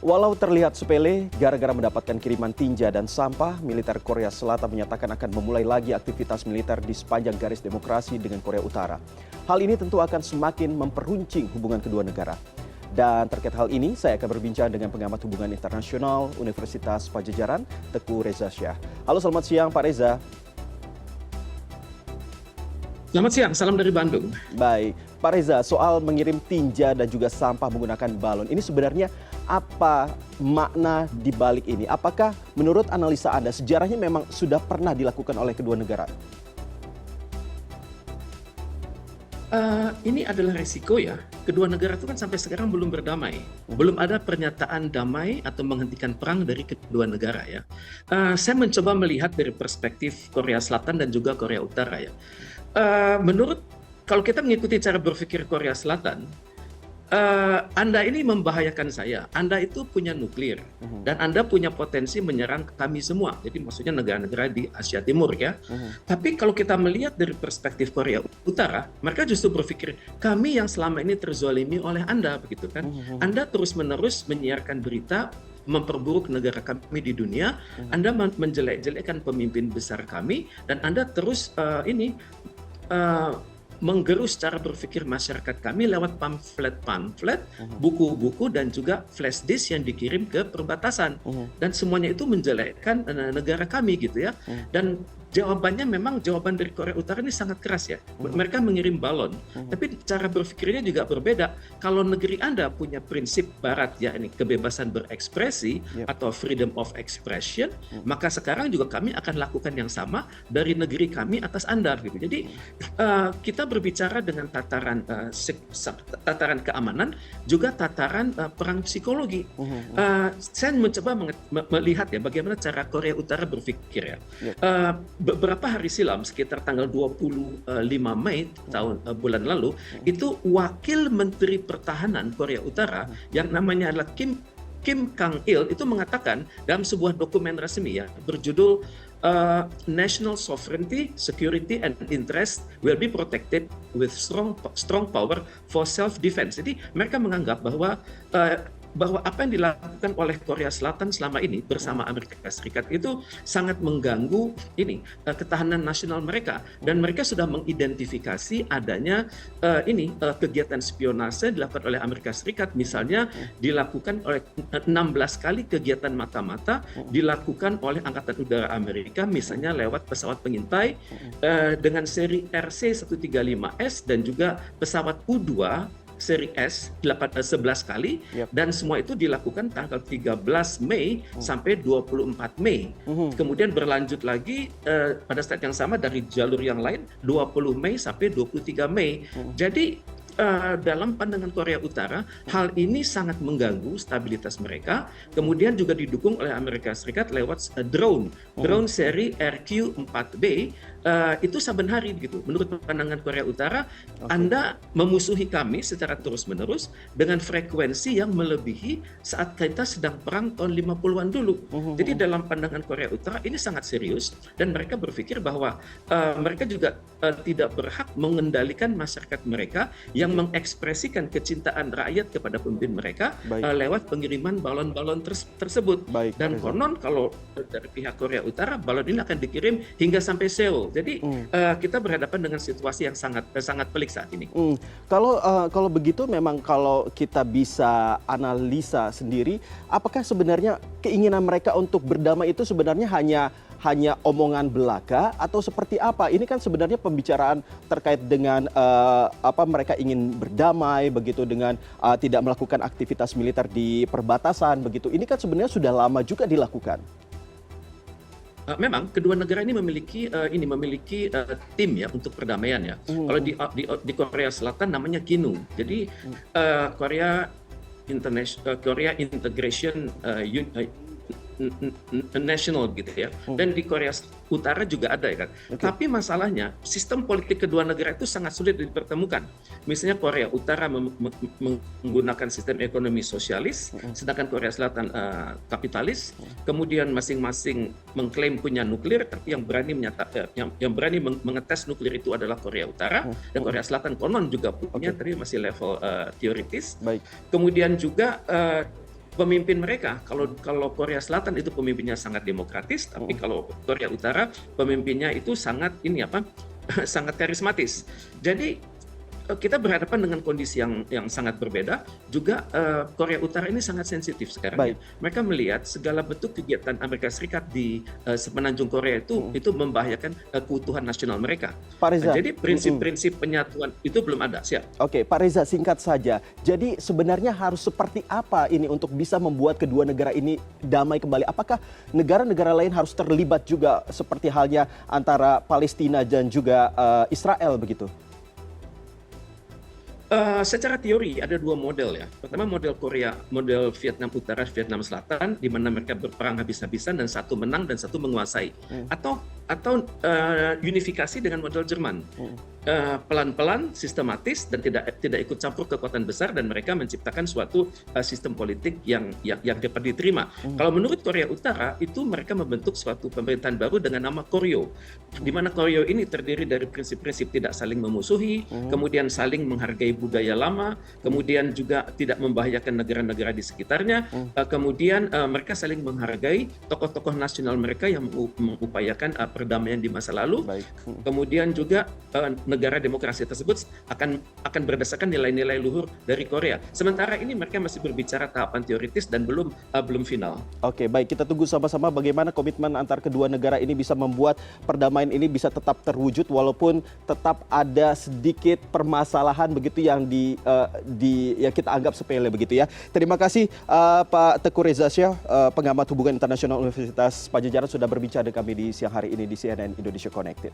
Walau terlihat sepele, gara-gara mendapatkan kiriman tinja dan sampah, militer Korea Selatan menyatakan akan memulai lagi aktivitas militer di sepanjang garis demokrasi dengan Korea Utara. Hal ini tentu akan semakin memperuncing hubungan kedua negara. Dan terkait hal ini, saya akan berbincang dengan pengamat hubungan internasional Universitas Padjadjaran, Teguh Reza Syah. Halo, selamat siang Pak Reza. Selamat siang, salam dari Bandung. Baik, Pak Reza, soal mengirim tinja dan juga sampah menggunakan balon, ini sebenarnya apa makna di balik ini? Apakah menurut analisa Anda sejarahnya memang sudah pernah dilakukan oleh kedua negara? Ini adalah resiko ya. Kedua negara itu kan sampai sekarang belum berdamai. Belum ada pernyataan damai atau menghentikan perang dari kedua negara ya. Saya mencoba melihat dari perspektif Korea Selatan dan juga Korea Utara ya. Kalau kita mengikuti cara berpikir Korea Selatan, Anda ini membahayakan saya. Anda itu punya nuklir dan Anda punya potensi menyerang kami semua. Jadi maksudnya negara-negara di Asia Timur ya. Tapi kalau kita melihat dari perspektif Korea Utara, mereka justru berpikir kami yang selama ini terzolimi oleh Anda, begitu kan? Anda terus-menerus menyiarkan berita memperburuk negara kami di dunia, Anda menjelek-jelekkan pemimpin besar kami, dan Anda terus menggerus cara berpikir masyarakat kami lewat pamflet, buku-buku dan juga flash disk yang dikirim ke perbatasan. Dan semuanya itu menjelekkan negara kami gitu ya. Dan jawabannya memang jawaban dari Korea Utara ini sangat keras ya. Mereka mengirim balon, tapi cara berpikirnya juga berbeda. Kalau negeri Anda punya prinsip barat ya, ini kebebasan berekspresi atau freedom of expression, maka sekarang juga kami akan lakukan yang sama dari negeri kami atas Anda gitu. Jadi kita berbicara dengan tataran keamanan, juga tataran perang psikologi. Saya mencoba melihat ya bagaimana cara Korea Utara berpikir ya. Beberapa hari silam, sekitar tanggal 25 Mei bulan lalu, itu Wakil Menteri Pertahanan Korea Utara yang namanya adalah Kim Kang-il itu mengatakan dalam sebuah dokumen resmi ya berjudul National Sovereignty, Security and Interest will be protected with strong power for self-defense. Jadi mereka menganggap bahwa apa yang dilakukan oleh Korea Selatan selama ini bersama Amerika Serikat itu sangat mengganggu ketahanan nasional mereka, dan mereka sudah mengidentifikasi adanya kegiatan spionase dilakukan oleh Amerika Serikat, misalnya dilakukan oleh 16 kali kegiatan mata-mata dilakukan oleh Angkatan Udara Amerika, misalnya lewat pesawat pengintai dengan seri RC-135S dan juga pesawat U-2 seri S 11 kali, dan semua itu dilakukan tanggal 13 Mei sampai 24 Mei. Kemudian berlanjut lagi pada saat yang sama dari jalur yang lain 20 Mei sampai 23 Mei. Jadi dalam pandangan Korea Utara, hal ini sangat mengganggu stabilitas mereka. Kemudian juga didukung oleh Amerika Serikat lewat drone seri RQ-4B. Itu saben hari begitu. Menurut pandangan Korea Utara, Anda memusuhi kami secara terus-menerus dengan frekuensi yang melebihi saat kita sedang perang tahun 50-an dulu. Jadi dalam pandangan Korea Utara ini sangat serius, dan mereka berpikir bahwa mereka juga tidak berhak mengendalikan masyarakat mereka yang mengekspresikan kecintaan rakyat kepada pemimpin mereka lewat pengiriman balon-balon tersebut. Dan konon kalau dari pihak Korea Utara, balon ini akan dikirim hingga sampai Seoul. Jadi kita berhadapan dengan situasi yang sangat pelik saat ini. Kalau begitu, memang kalau kita bisa analisa sendiri, apakah sebenarnya keinginan mereka untuk berdamai itu sebenarnya hanya omongan belaka atau seperti apa? Ini kan sebenarnya pembicaraan terkait dengan mereka ingin berdamai begitu dengan tidak melakukan aktivitas militer di perbatasan begitu. Ini kan sebenarnya sudah lama juga dilakukan. Memang kedua negara ini memiliki tim ya untuk perdamaian ya. Kalau di Korea Selatan namanya KINU. Jadi Korea Integration National gitu ya. Dan di Korea Utara juga ada ya kan. Tapi masalahnya sistem politik kedua negara itu sangat sulit dipertemukan. Misalnya Korea Utara menggunakan sistem ekonomi sosialis, sedangkan Korea Selatan kapitalis. Kemudian masing-masing mengklaim punya nuklir, tapi yang berani mengetes nuklir itu adalah Korea Utara, dan Korea Selatan konon juga punya, tapi masih level teoritis. Kemudian juga pemimpin mereka. Kalau Korea Selatan itu pemimpinnya sangat demokratis, tapi kalau Korea Utara pemimpinnya itu sangat sangat karismatis. Jadi kita berhadapan dengan kondisi yang sangat berbeda. Juga Korea Utara ini sangat sensitif sekarang. Ya. Mereka melihat segala bentuk kegiatan Amerika Serikat di semenanjung Korea itu membahayakan keutuhan nasional mereka. Pak Reza, jadi prinsip-prinsip penyatuan itu belum ada. Siap. Oke, Pak Reza, singkat saja. Jadi sebenarnya harus seperti apa ini untuk bisa membuat kedua negara ini damai kembali? Apakah negara-negara lain harus terlibat juga seperti halnya antara Palestina dan juga Israel begitu? Secara teori ada dua model ya. Pertama model model Vietnam Utara, Vietnam Selatan, di mana mereka berperang habis-habisan dan satu menang dan satu menguasai. Atau unifikasi dengan model Jerman. Pelan-pelan, sistematis dan tidak ikut campur kekuatan besar, dan mereka menciptakan suatu sistem politik yang dapat diterima. Kalau menurut Korea Utara itu mereka membentuk suatu pemerintahan baru dengan nama Koryo. Di mana Koryo ini terdiri dari prinsip-prinsip tidak saling memusuhi, kemudian saling menghargai budaya lama, kemudian juga tidak membahayakan negara-negara di sekitarnya, kemudian mereka saling menghargai tokoh-tokoh nasional mereka yang mengupayakan perdamaian di masa lalu. Kemudian juga negara demokrasi tersebut akan berdasarkan nilai-nilai luhur dari Korea. Sementara ini mereka masih berbicara tahapan teoritis dan belum final. Oke, baik, kita tunggu sama-sama bagaimana komitmen antar kedua negara ini bisa membuat perdamaian ini bisa tetap terwujud walaupun tetap ada sedikit permasalahan begitu yang kita anggap sepele begitu ya. Terima kasih Pak Teguh Reza Syah, pengamat hubungan internasional Universitas Padjadjaran sudah berbicara dengan kami di siang hari ini di CNN Indonesia Connected.